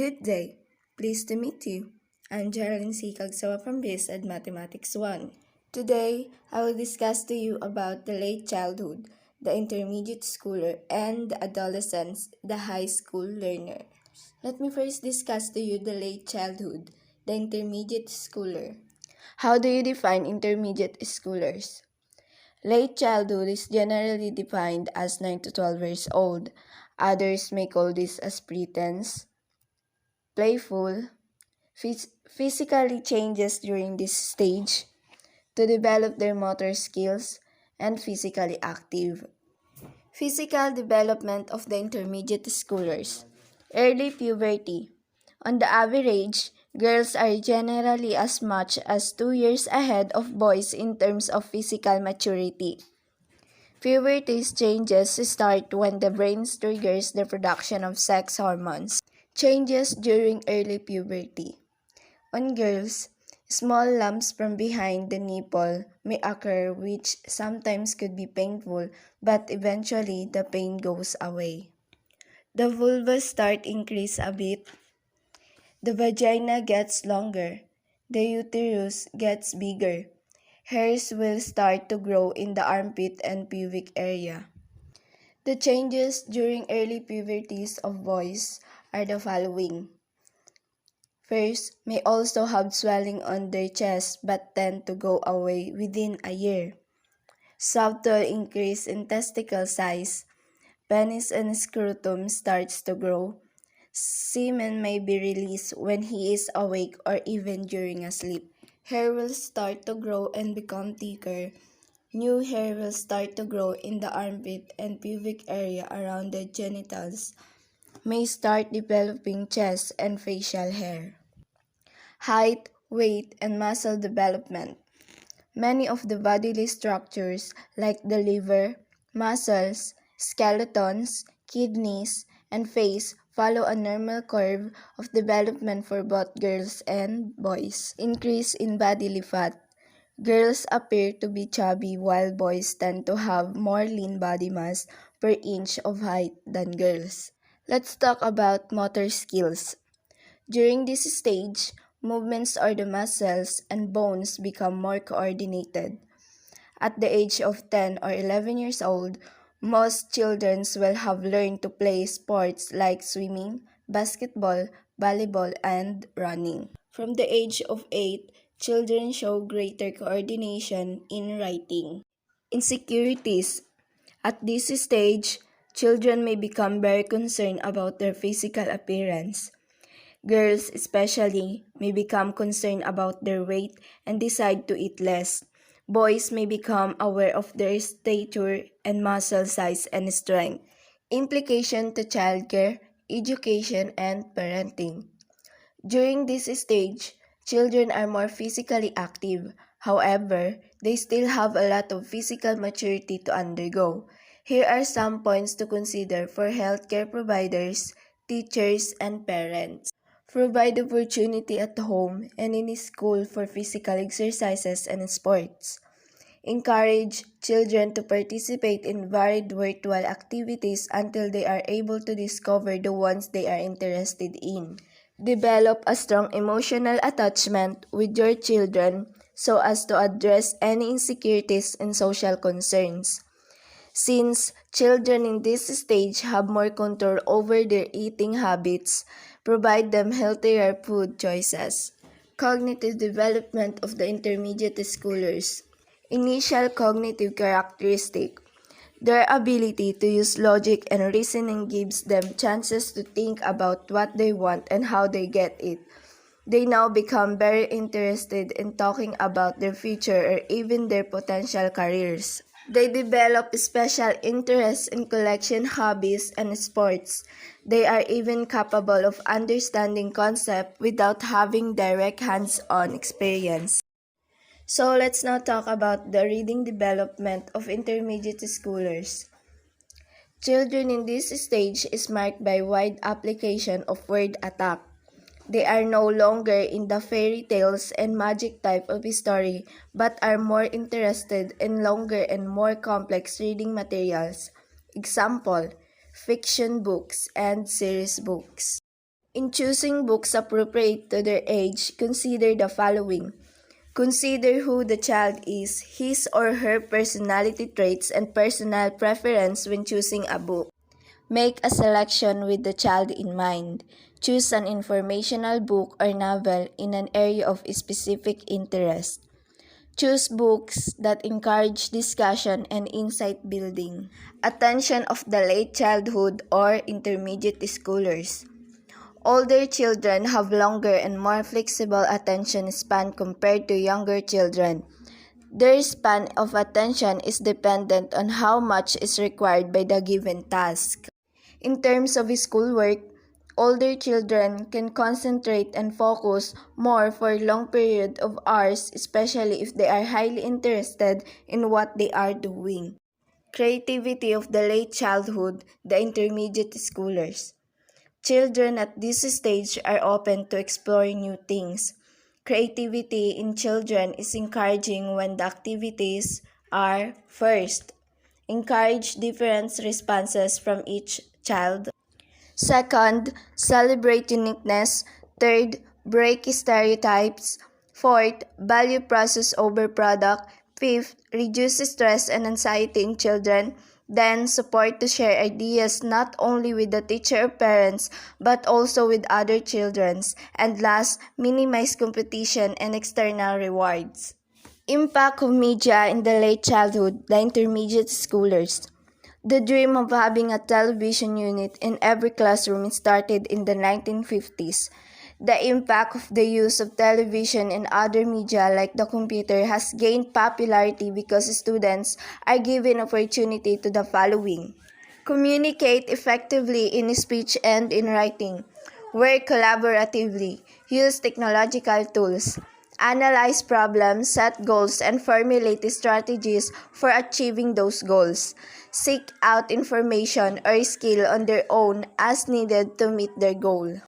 Good day. Pleased to meet you. I'm Geraldine C. Cagsawa from BSED Mathematics 1. Today, I will discuss to you about the late childhood, the intermediate schooler, and the adolescents, the high school learner. Let me first discuss to you the late childhood, the intermediate schooler. How do you define intermediate schoolers? Late childhood is generally defined as 9 to 12 years old. Others may call this as preteens. Playful, physically changes during this stage to develop their motor skills, and physically active. Physical development of the intermediate schoolers. Early puberty. On the average, girls are generally as much as 2 years ahead of boys in terms of physical maturity. Puberty changes start when the brain triggers the production of sex hormones. Changes during early puberty. On girls, small lumps from behind the nipple may occur, which sometimes could be painful, but eventually the pain goes away. The vulva start increase a bit. The vagina gets longer. The uterus gets bigger. Hairs will start to grow in the armpit and pubic area. The changes during early puberties of boys are the following. First, may also have swelling on their chest but tend to go away within a year. Subtle increase in testicle size. Penis and scrotum starts to grow. Semen may be released when he is awake or even during a sleep. Hair will start to grow and become thicker. New hair will start to grow in the armpit and pubic area around the genitals. May start developing chest and facial hair. Height, weight, and muscle development. Many of the bodily structures like the liver, muscles, skeletons, kidneys, and face follow a normal curve of development for both girls and boys. Increase in bodily fat. Girls appear to be chubby while boys tend to have more lean body mass per inch of height than girls. Let's talk about motor skills. During this stage, movements of the muscles and bones become more coordinated. At the age of 10 or 11 years old, most children will have learned to play sports like swimming, basketball, volleyball, and running. From the age of 8, children show greater coordination in writing. Insecurities. At this stage, children may become very concerned about their physical appearance. Girls especially may become concerned about their weight and decide to eat less. Boys may become aware of their stature and muscle size and strength. Implication to childcare, education, and parenting. During this stage, children are more physically active. However, they still have a lot of physical maturity to undergo. Here are some points to consider for healthcare providers, teachers, and parents. Provide opportunity at home and in school for physical exercises and sports. Encourage children to participate in varied worthwhile activities until they are able to discover the ones they are interested in. Develop a strong emotional attachment with your children so as to address any insecurities and social concerns. Since children in this stage have more control over their eating habits, provide them healthier food choices. Cognitive development of the intermediate schoolers. Initial cognitive characteristic. Their ability to use logic and reasoning gives them chances to think about what they want and how they get it. They now become very interested in talking about their future or even their potential careers. They develop special interests in collection hobbies and sports. They are even capable of understanding concepts without having direct hands-on experience. So let's now talk about the reading development of intermediate schoolers. Children in this stage is marked by wide application of word attack. They are no longer in the fairy tales and magic type of story, but are more interested in longer and more complex reading materials. Example, fiction books and series books. In choosing books appropriate to their age, consider the following. Consider who the child is, his or her personality traits, and personal preference when choosing a book. Make a selection with the child in mind. Choose an informational book or novel in an area of specific interest. Choose books that encourage discussion and insight building. Attention of the late childhood or intermediate schoolers. Older children have longer and more flexible attention span compared to younger children. Their span of attention is dependent on how much is required by the given task. In terms of schoolwork, older children can concentrate and focus more for a long period of hours, especially if they are highly interested in what they are doing. Creativity of the late childhood, the intermediate schoolers. Children at this stage are open to exploring new things. Creativity in children is encouraging when the activities are first, encourage different responses from each child. Second, celebrate uniqueness. Third, break stereotypes. Fourth, value process over product. Fifth, reduce stress and anxiety in children. Then, support to share ideas not only with the teacher or parents, but also with other children. And last, minimize competition and external rewards. Impact of media in the late childhood, the intermediate schoolers. The dream of having a television unit in every classroom started in the 1950s. The impact of the use of television and other media like the computer has gained popularity because students are given opportunity to the following. Communicate effectively in speech and in writing. Work collaboratively. Use technological tools. Analyze problems, set goals, and formulate strategies for achieving those goals. Seek out information or skill on their own as needed to meet their goal.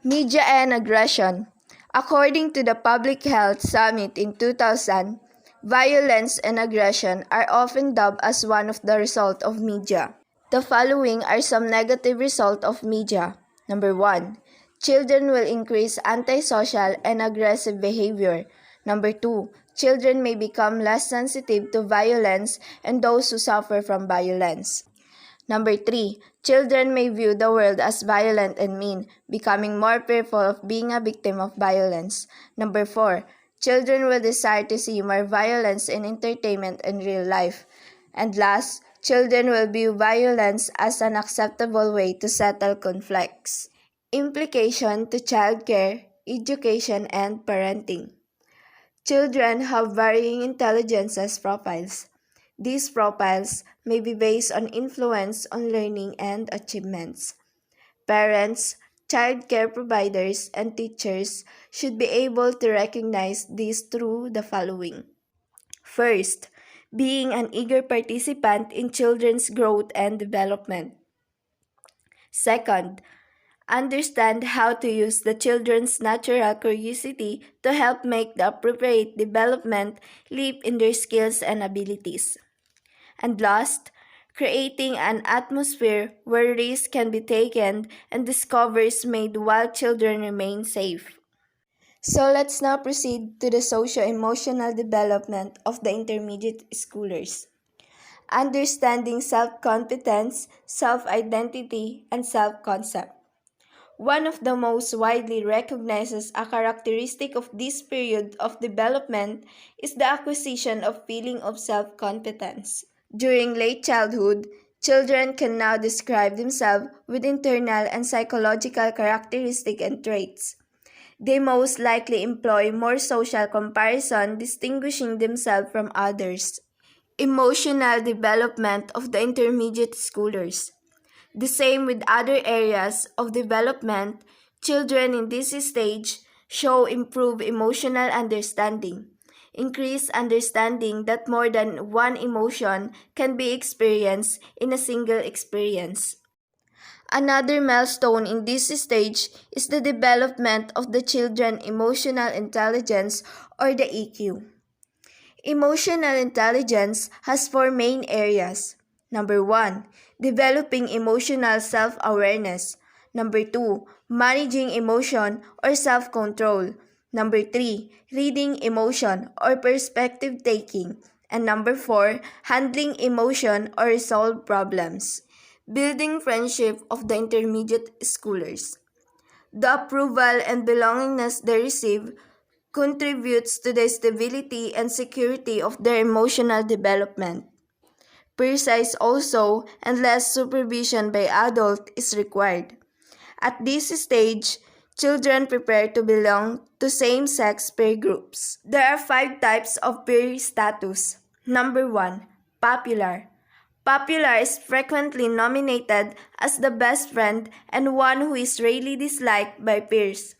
Media and aggression. According to the Public Health Summit in 2000, violence and aggression are often dubbed as one of the results of media. The following are some negative results of media. Number 1. Children will increase antisocial and aggressive behavior. Number 2. Children may become less sensitive to violence and those who suffer from violence. Number 3. Children may view the world as violent and mean, becoming more fearful of being a victim of violence. Number 4. Children will desire to see more violence in entertainment and real life. And last, children will view violence as an acceptable way to settle conflicts. Implication to childcare, education, and parenting. Children have varying intelligences profiles. These profiles may be based on influence on learning and achievements. Parents, child care providers, and teachers should be able to recognize this through the following. First, being an eager participant in children's growth and development. Second, understand how to use the children's natural curiosity to help make the appropriate development leap in their skills and abilities. And last, creating an atmosphere where risks can be taken and discoveries made while children remain safe. So let's now proceed to the socio-emotional development of the intermediate schoolers. Understanding self-competence, self-identity, and self-concept. One of the most widely recognized as a characteristic of this period of development is the acquisition of feeling of self-competence. During late childhood, children can now describe themselves with internal and psychological characteristics and traits. They most likely employ more social comparison, distinguishing themselves from others. Emotional development of the intermediate schoolers. The same with other areas of development, children in this stage show improved emotional understanding, increased understanding that more than one emotion can be experienced in a single experience. Another milestone in this stage is the development of the children's emotional intelligence or the EQ. Emotional intelligence has four main areas. Number 1, developing emotional self-awareness. Number 2, managing emotion or self-control. Number 3, reading emotion or perspective taking. And number 4, handling emotion or resolve problems. Building friendship of the intermediate schoolers. The approval and belongingness they receive contributes to the stability and security of their emotional development. Precise also and less supervision by adult is required. At this stage, children prepare to belong to same-sex peer groups. There are 5 types of peer status. Number 1, popular. Popular is frequently nominated as the best friend and one who is rarely disliked by peers.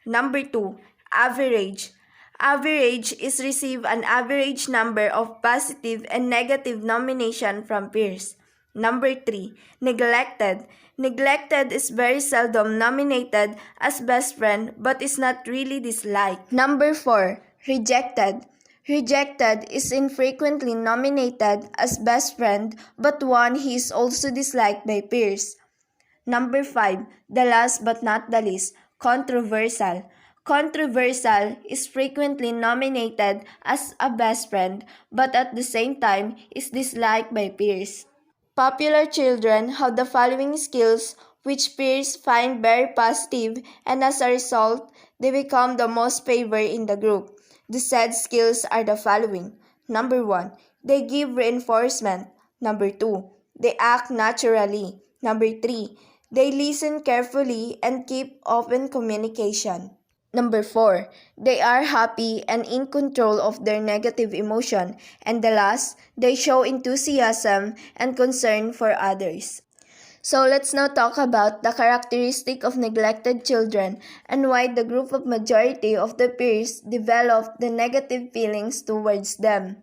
Number 2, average. Average is receive an average number of positive and negative nomination from peers. Number 3, neglected. Neglected is very seldom nominated as best friend but is not really disliked. Number 4, rejected. Rejected is infrequently nominated as best friend but one he is also disliked by peers. Number 5, the last but not the least, controversial. Controversial is frequently nominated as a best friend but at the same time is disliked by peers. Popular children have the following skills which peers find very positive and as a result, they become the most favored in the group. The said skills are the following. Number 1, they give reinforcement. Number 2, they act naturally. Number 3, they listen carefully and keep open communication. Number 4, they are happy and in control of their negative emotion. And the last, they show enthusiasm and concern for others. So let's now talk about the characteristic of neglected children and why the group of majority of the peers develop the negative feelings towards them.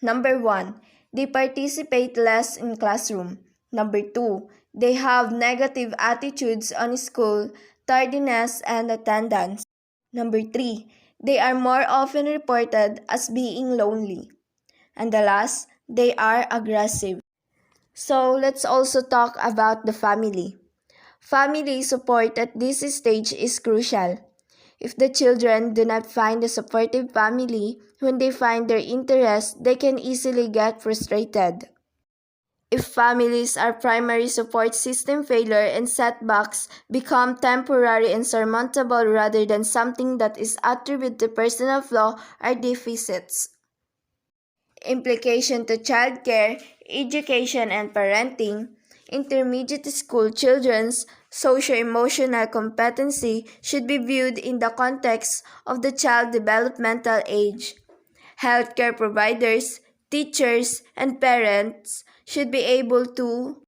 Number 1, they participate less in classroom. Number 2, they have negative attitudes on school, tardiness, and attendance. Number 3, they are more often reported as being lonely. And the last, they are aggressive. So let's also talk about the family. Family support at this stage is crucial. If the children do not find a supportive family when they find their interest, they can easily get frustrated. If families are primary support system failure and setbacks become temporary and surmountable rather than something that is attributed to personal flaw or deficits. Implication to childcare, education and parenting. Intermediate school children's socio-emotional competency should be viewed in the context of the child developmental age. Healthcare providers, teachers, and parents should be able to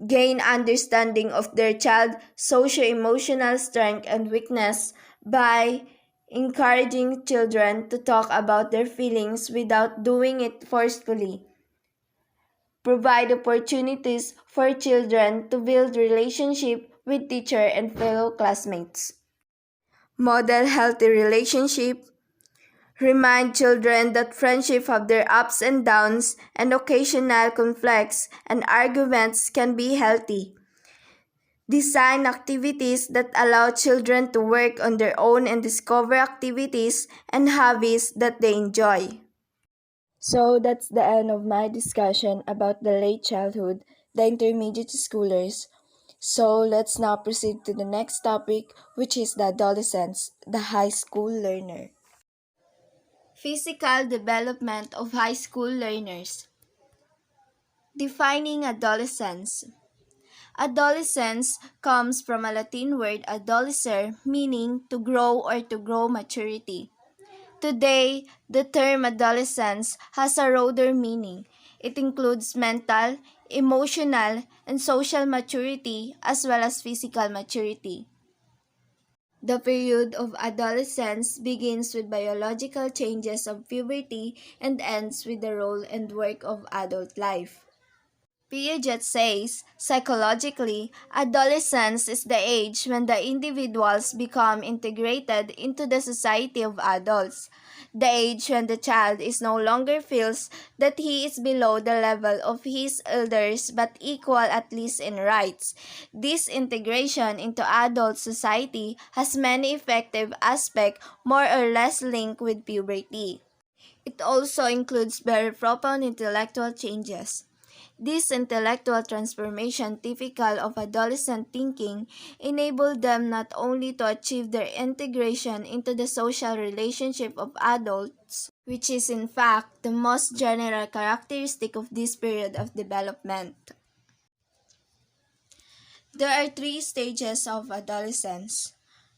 gain understanding of their child's socio-emotional strength and weakness by encouraging children to talk about their feelings without doing it forcefully. Provide opportunities for children to build relationship with teacher and fellow classmates. Model healthy relationship. Remind children that friendship have their ups and downs and occasional conflicts and arguments can be healthy. Design activities that allow children to work on their own and discover activities and hobbies that they enjoy. So that's the end of my discussion about the late childhood, the intermediate schoolers. So let's now proceed to the next topic, which is the adolescents, the high school learner. Physical development of high school learners. Defining adolescence. Adolescence comes from a Latin word adolescere, meaning to grow or to grow maturity. Today, the term adolescence has a broader meaning. It includes mental, emotional, and social maturity as well as physical maturity. The period of adolescence begins with biological changes of puberty and ends with the role and work of adult life. Piaget says, psychologically, adolescence is the age when the individuals become integrated into the society of adults. The age when the child is no longer feels that he is below the level of his elders but equal at least in rights. This integration into adult society has many effective aspects more or less linked with puberty. It also includes very profound intellectual changes. This intellectual transformation, typical of adolescent thinking, enabled them not only to achieve their integration into the social relationship of adults, which is in fact the most general characteristic of this period of development. There are three stages of adolescence.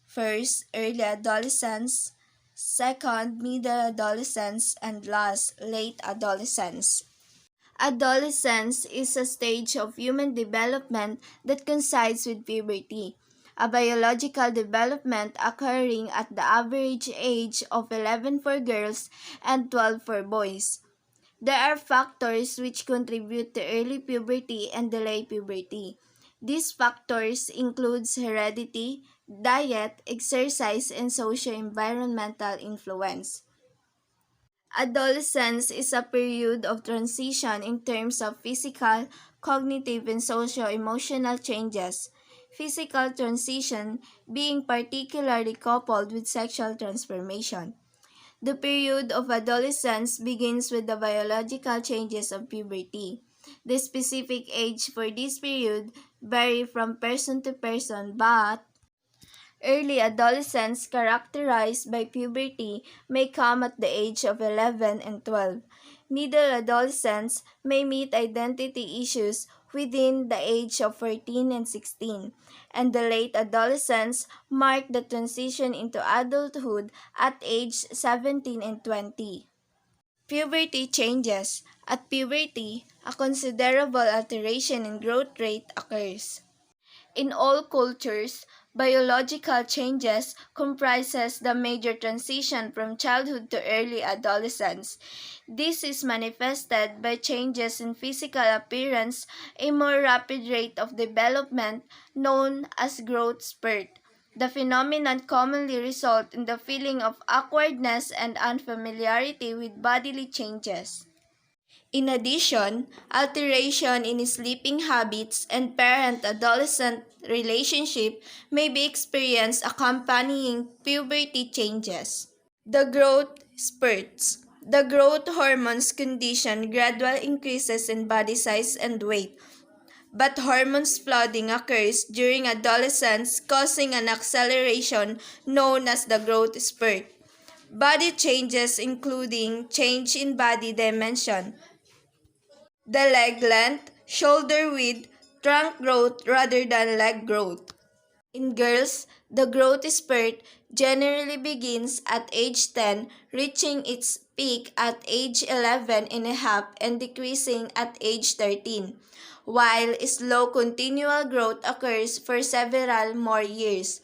First, early adolescence. Second, middle adolescence. And last, late adolescence. Adolescence is a stage of human development that coincides with puberty, a biological development occurring at the average age of 11 for girls and 12 for boys. There are factors which contribute to early puberty and delayed puberty. These factors include heredity, diet, exercise, and socio-environmental influence. Adolescence is a period of transition in terms of physical, cognitive, and socio-emotional changes. Physical transition being particularly coupled with sexual transformation. The period of adolescence begins with the biological changes of puberty. The specific age for this period vary from person to person, but early adolescence characterized by puberty may come at the age of 11 and 12. Middle adolescents may meet identity issues within the age of 14 and 16, and the late adolescents mark the transition into adulthood at age 17 and 20. Puberty changes. At puberty, a considerable alteration in growth rate occurs. In all cultures, biological changes comprises the major transition from childhood to early adolescence. This is manifested by changes in physical appearance, a more rapid rate of development known as growth spurt. The phenomenon commonly results in the feeling of awkwardness and unfamiliarity with bodily changes. In addition, alteration in sleeping habits and parent-adolescent relationship may be experienced accompanying puberty changes. The growth spurts. The growth hormones condition gradual increases in body size and weight, but hormones flooding occurs during adolescence, causing an acceleration known as the growth spurt. Body changes including change in body dimension, the leg length, shoulder width, trunk growth rather than leg growth. In girls, the growth spurt generally begins at age 10, reaching its peak at age 11 and a half and decreasing at age 13, while slow continual growth occurs for several more years.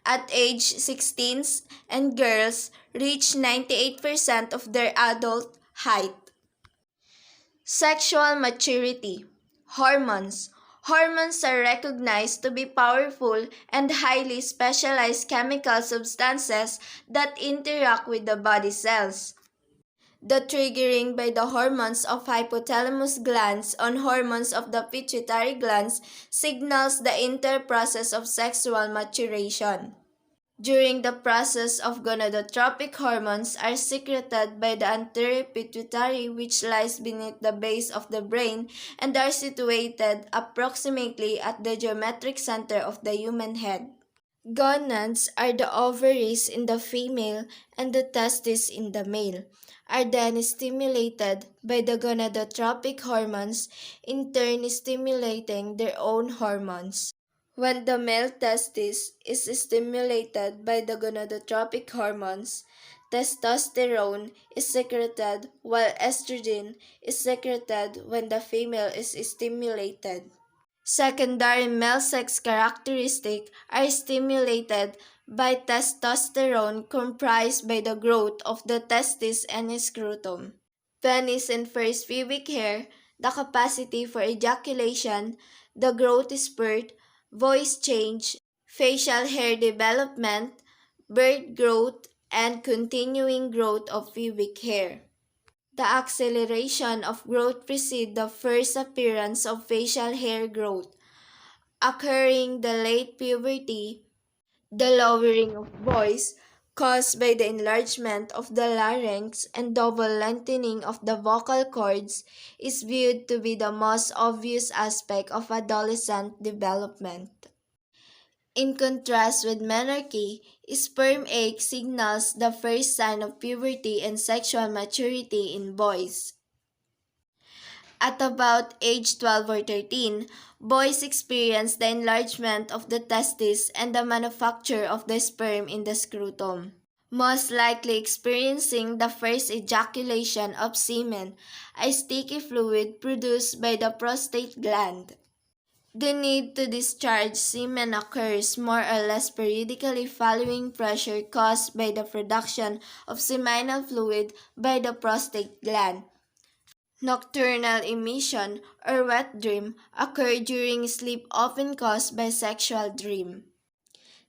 At age 16, and girls reach 98% of their adult height. Sexual maturity. Hormones. Hormones are recognized to be powerful and highly specialized chemical substances that interact with the body cells. The triggering by the hormones of hypothalamus glands on hormones of the pituitary glands signals the inter-process of sexual maturation. During the process of gonadotropic hormones are secreted by the anterior pituitary, which lies beneath the base of the brain and are situated approximately at the geometric center of the human head. Gonads are the ovaries in the female and the testes in the male, are then stimulated by the gonadotropic hormones, in turn stimulating their own hormones. When the male testis is stimulated by the gonadotropic hormones, testosterone is secreted while estrogen is secreted when the female is stimulated. Secondary male sex characteristics are stimulated by testosterone comprised by the growth of the testis and scrotum. Penis and first pubic hair, the capacity for ejaculation, the growth spurt, voice change, facial hair development, birth growth, and continuing growth of pubic hair. The acceleration of growth precedes the first appearance of facial hair growth, occurring the late puberty. The lowering of voice, caused by the enlargement of the larynx and double lengthening of the vocal cords, is viewed to be the most obvious aspect of adolescent development. In contrast with menarche, sperm egg signals the first sign of puberty and sexual maturity in boys. At about age 12 or 13, boys experience the enlargement of the testes and the manufacture of the sperm in the scrotum, most likely experiencing the first ejaculation of semen, a sticky fluid produced by the prostate gland. The need to discharge semen occurs more or less periodically following pressure caused by the production of seminal fluid by the prostate gland. Nocturnal emission or wet dream occur during sleep, often caused by sexual dream.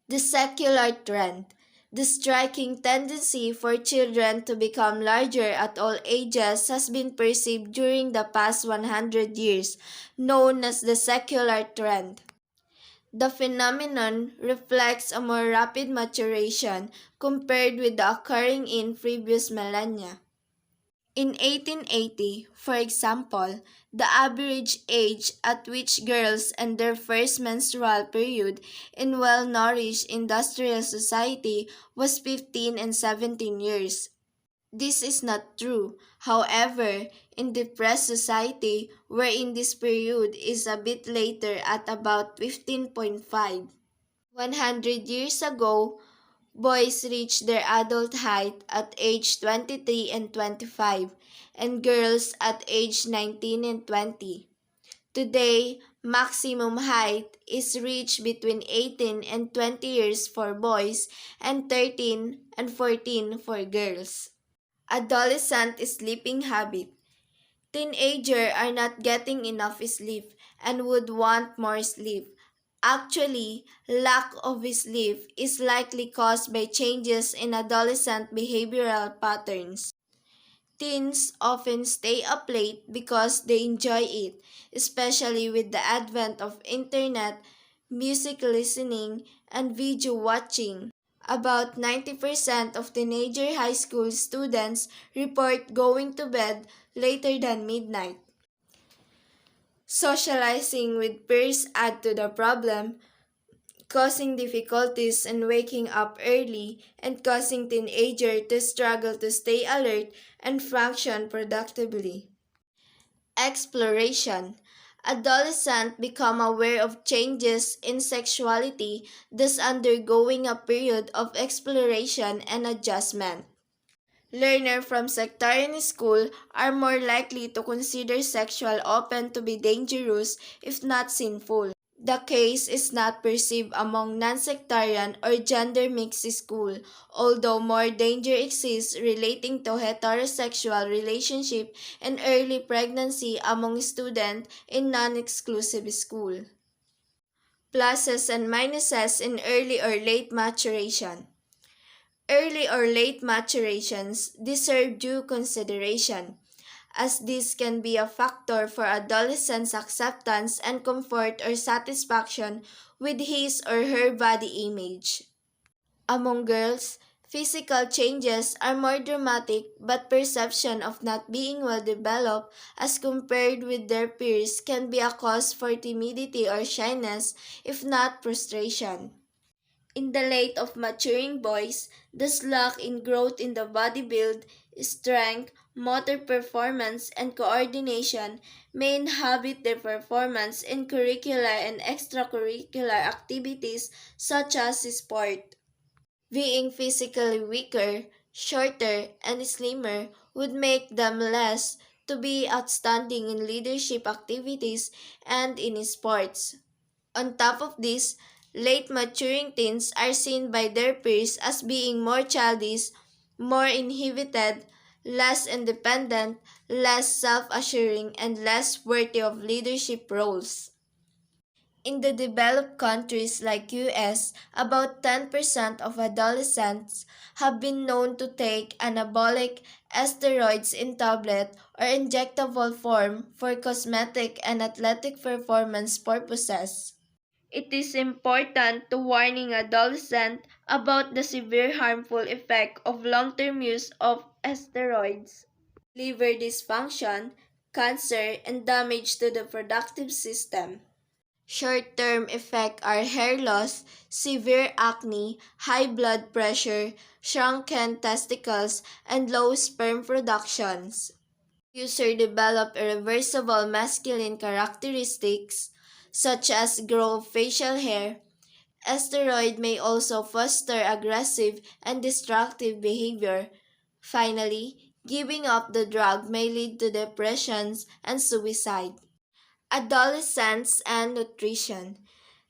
The secular trend. The striking tendency for children to become larger at all ages has been perceived during the past 100 years, known as the secular trend. The phenomenon reflects a more rapid maturation compared with the occurring in previous millennia. In 1880, for example, the average age at which girls end their first menstrual period in well-nourished industrial society was 15 and 17 years. This is not true, however, in depressed society wherein this period is a bit later at about 15.5. 100 years ago, boys reach their adult height at age 23 and 25, and girls at age 19 and 20. Today, maximum height is reached between 18 and 20 years for boys and 13 and 14 for girls. Adolescent sleeping habit. Teenagers are not getting enough sleep and would want more sleep. Actually, lack of sleep is likely caused by changes in adolescent behavioral patterns. Teens often stay up late because they enjoy it, especially with the advent of internet, music listening, and video watching. About 90% of teenager high school students report going to bed later than midnight. Socializing with peers add to the problem, causing difficulties in waking up early and causing teenagers to struggle to stay alert and function productively. Exploration. Adolescents become aware of changes in sexuality, thus undergoing a period of exploration and adjustment. Learners from sectarian school are more likely to consider sexual open to be dangerous if not sinful. The case is not perceived among non-sectarian or gender-mixed school, although more danger exists relating to heterosexual relationship and early pregnancy among students in non-exclusive school. Pluses and minuses in early or late maturation. Early or late maturations deserve due consideration, as this can be a factor for adolescents' acceptance and comfort or satisfaction with his or her body image. Among girls, physical changes are more dramatic, but perception of not being well developed as compared with their peers can be a cause for timidity or shyness, if not frustration. In the late of maturing boys, the slack in growth in the body build, strength, motor performance, and coordination may inhibit their performance in curricular and extracurricular activities such as sport. Being physically weaker, shorter, and slimmer would make them less to be outstanding in leadership activities and in sports. On top of this, late maturing teens are seen by their peers as being more childish, more inhibited, less independent, less self-assuring, and less worthy of leadership roles. In the developed countries like US, about 10% of adolescents have been known to take anabolic steroids in tablet or injectable form for cosmetic and athletic performance purposes. It is important to warning adolescents about the severe harmful effect of long-term use of steroids. Liver dysfunction, cancer, and damage to the reproductive system. Short-term effects are hair loss, severe acne, high blood pressure, shrunken testicles, and low sperm productions. User develop irreversible masculine characteristics such as growth of facial hair. Steroid may also foster aggressive and destructive behavior. Finally, giving up the drug may lead to depressions and suicide. Adolescence and nutrition.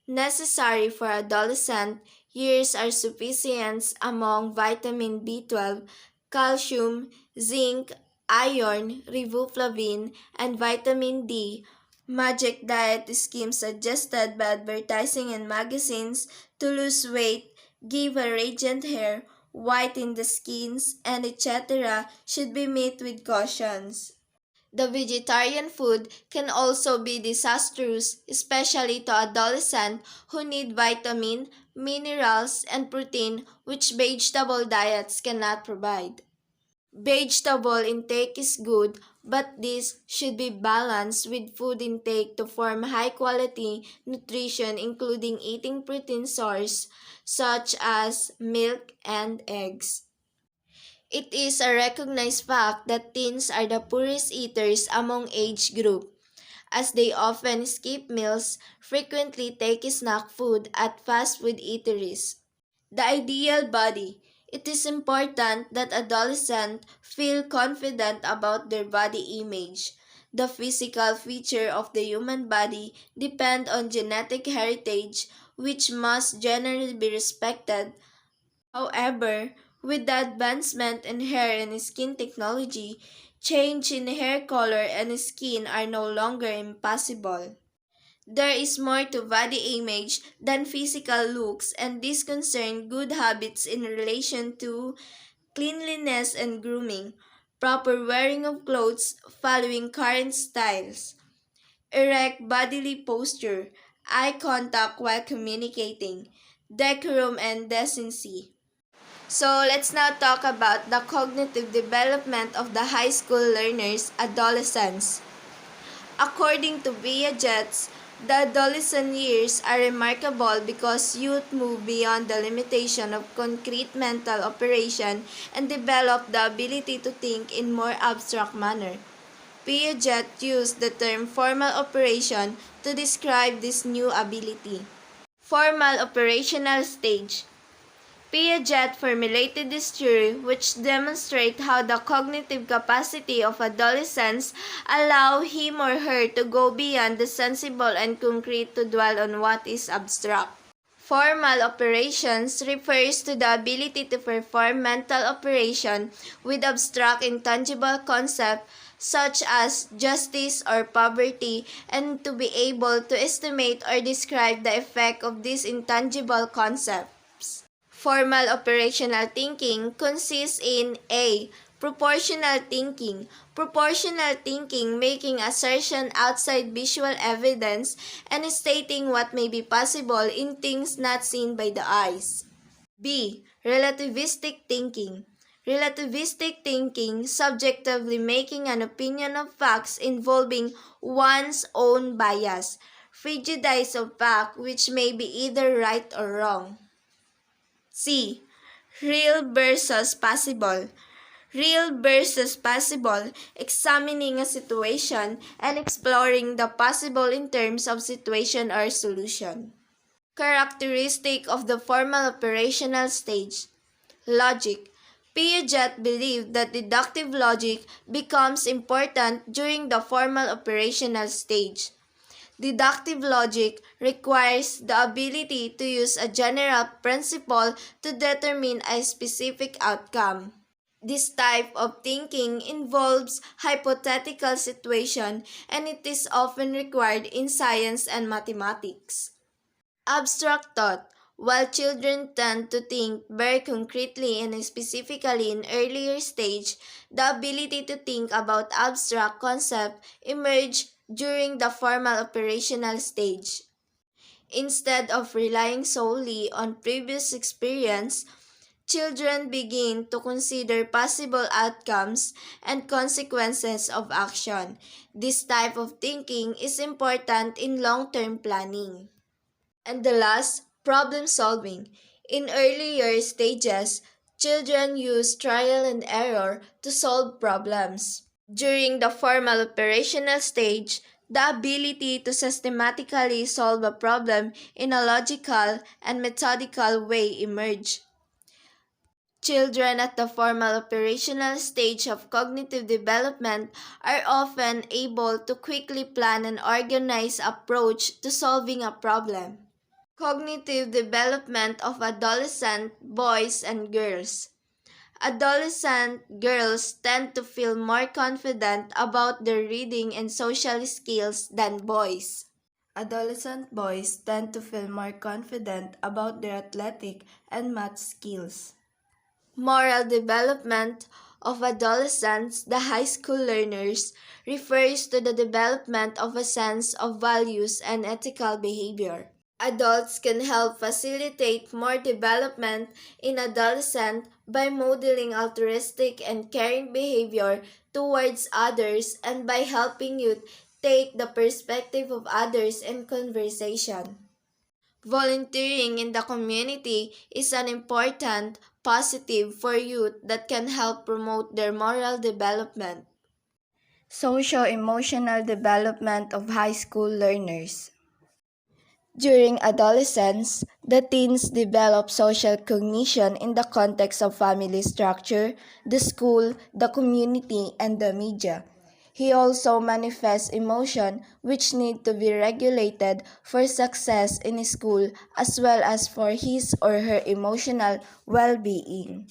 Necessary for adolescent years are sufficient among vitamin B12, calcium, zinc, iron, riboflavin, and vitamin D. Magic diet schemes suggested by advertising in magazines to lose weight, give a radiant hair, whiten the skins, and etc. should be met with cautions. The vegetarian food can also be disastrous, especially to adolescents who need vitamin, minerals, and protein which vegetable diets cannot provide. Vegetable intake is good, but this should be balanced with food intake to form high-quality nutrition including eating protein sources such as milk and eggs. It is a recognized fact that teens are the poorest eaters among age group, as they often skip meals, frequently take snack food at fast food eateries. The ideal body. It is important that adolescents feel confident about their body image. The physical feature of the human body depend on genetic heritage, which must generally be respected. However, with the advancement in hair and skin technology, change in hair color and skin are no longer impossible. There is more to body image than physical looks, and this concerns good habits in relation to cleanliness and grooming, proper wearing of clothes following current styles, erect bodily posture, eye contact while communicating, decorum and decency. So let's now talk about the cognitive development of the high school learners, adolescents. According to Piaget, the adolescent years are remarkable because youth move beyond the limitation of concrete mental operation and develop the ability to think in more abstract manner. Piaget used the term formal operation to describe this new ability. Formal operational stage. Piaget formulated this theory which demonstrates how the cognitive capacity of adolescents allow him or her to go beyond the sensible and concrete to dwell on what is abstract. Formal operations refers to the ability to perform mental operation with abstract intangible concepts such as justice or poverty and to be able to estimate or describe the effect of these intangible concepts. Formal operational thinking consists in A. Proportional thinking. Proportional thinking making assertion outside visual evidence and stating what may be possible in things not seen by the eyes. B. Relativistic thinking. Relativistic thinking subjectively making an opinion of facts involving one's own bias, prejudice of fact which may be either right or wrong. C. Real versus possible. Real versus possible, examining a situation and exploring the possible in terms of situation or solution. Characteristic of the formal operational stage. Logic. Piaget believed that deductive logic becomes important during the formal operational stage. Deductive logic requires the ability to use a general principle to determine a specific outcome. This type of thinking involves hypothetical situation and it is often required in science and mathematics. Abstract thought. While children tend to think very concretely and specifically in earlier stage, the ability to think about abstract concepts emerge during the formal operational stage. Instead of relying solely on previous experience, children begin to consider possible outcomes and consequences of action. This type of thinking is important in long-term planning. And the last, problem solving. In earlier stages, children use trial and error to solve problems. During the formal operational stage, the ability to systematically solve a problem in a logical and methodical way emerge. Children at the formal operational stage of cognitive development are often able to quickly plan and organize approach to solving a problem. Cognitive development of adolescent boys and girls. Adolescent girls tend to feel more confident about their reading and social skills than boys. Adolescent boys tend to feel more confident about their athletic and math skills. Moral development of adolescents, the high school learners, refers to the development of a sense of values and ethical behavior. Adults can help facilitate more development in adolescents by modeling altruistic and caring behavior towards others and by helping youth take the perspective of others in conversation. Volunteering in the community is an important positive for youth that can help promote their moral development. Socio-emotional development of high school learners. During adolescence, the teens develop social cognition in the context of family structure, the school, the community, and the media. He also manifests emotion which need to be regulated for success in school as well as for his or her emotional well-being.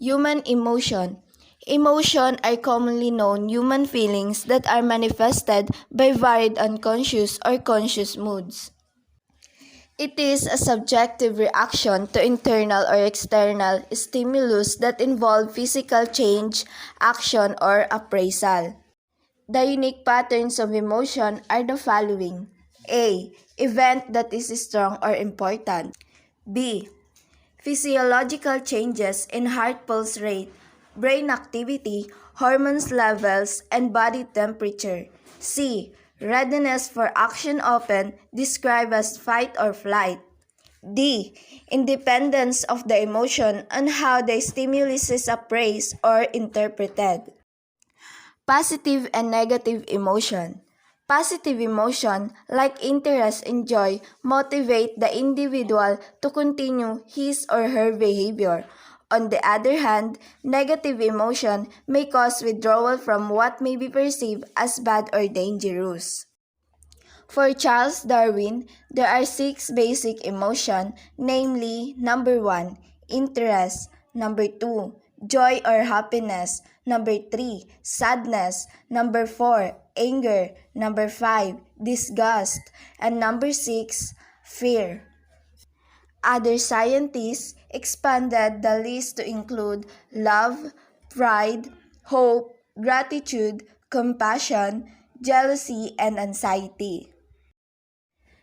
Human emotion. Emotion are commonly known human feelings that are manifested by varied unconscious or conscious moods. It is a subjective reaction to internal or external stimulus that involve physical change, action, or appraisal. The unique patterns of emotion are the following. A. Event that is strong or important. B. Physiological changes in heart pulse rate, brain activity, hormones levels, and body temperature. C. Readiness for action often described as fight or flight. D. Independence of the emotion on how the stimulus is appraised or interpreted. Positive and negative emotion. Positive emotion, like interest and joy, motivate the individual to continue his or her behavior. On the other hand, negative emotion may cause withdrawal from what may be perceived as bad or dangerous. For Charles Darwin, there are 6 basic emotions, namely, number 1, interest, number 2, joy or happiness, number 3, sadness, number 4, anger, number 5, disgust, and number 6, fear. Other scientists expanded the list to include love, pride, hope, gratitude, compassion, jealousy, and anxiety.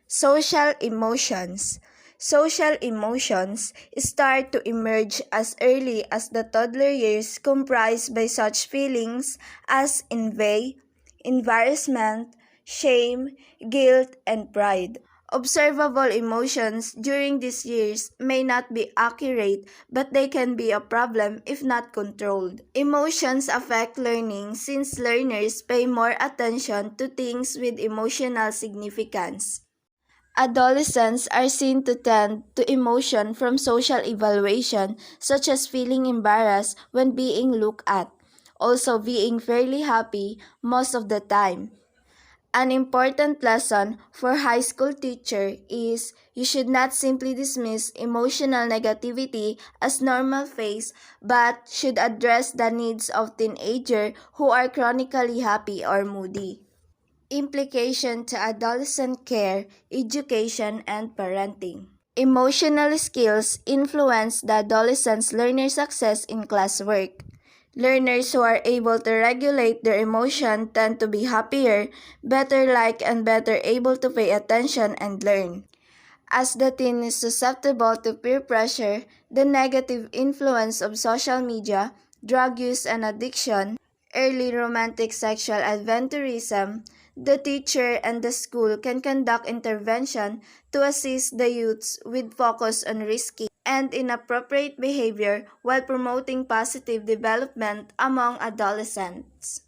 Social emotions. Social emotions start to emerge as early as the toddler years, comprised by such feelings as envy, embarrassment, shame, guilt, and pride. Observable emotions during these years may not be accurate, but they can be a problem if not controlled. Emotions affect learning since learners pay more attention to things with emotional significance. Adolescents are seen to tend to emotion from social evaluation, such as feeling embarrassed when being looked at, also being fairly happy most of the time. An important lesson for high school teacher is you should not simply dismiss emotional negativity as normal phase but should address the needs of teenagers who are chronically happy or moody. Implication to adolescent care, education, and parenting. Emotional skills influence the adolescent's learner success in classwork. Learners who are able to regulate their emotion tend to be happier, better liked, and better able to pay attention and learn. As the teen is susceptible to peer pressure, the negative influence of social media, drug use and addiction, early romantic sexual adventurism, the teacher and the school can conduct intervention to assist the youths with focus on risky and inappropriate behavior while promoting positive development among adolescents.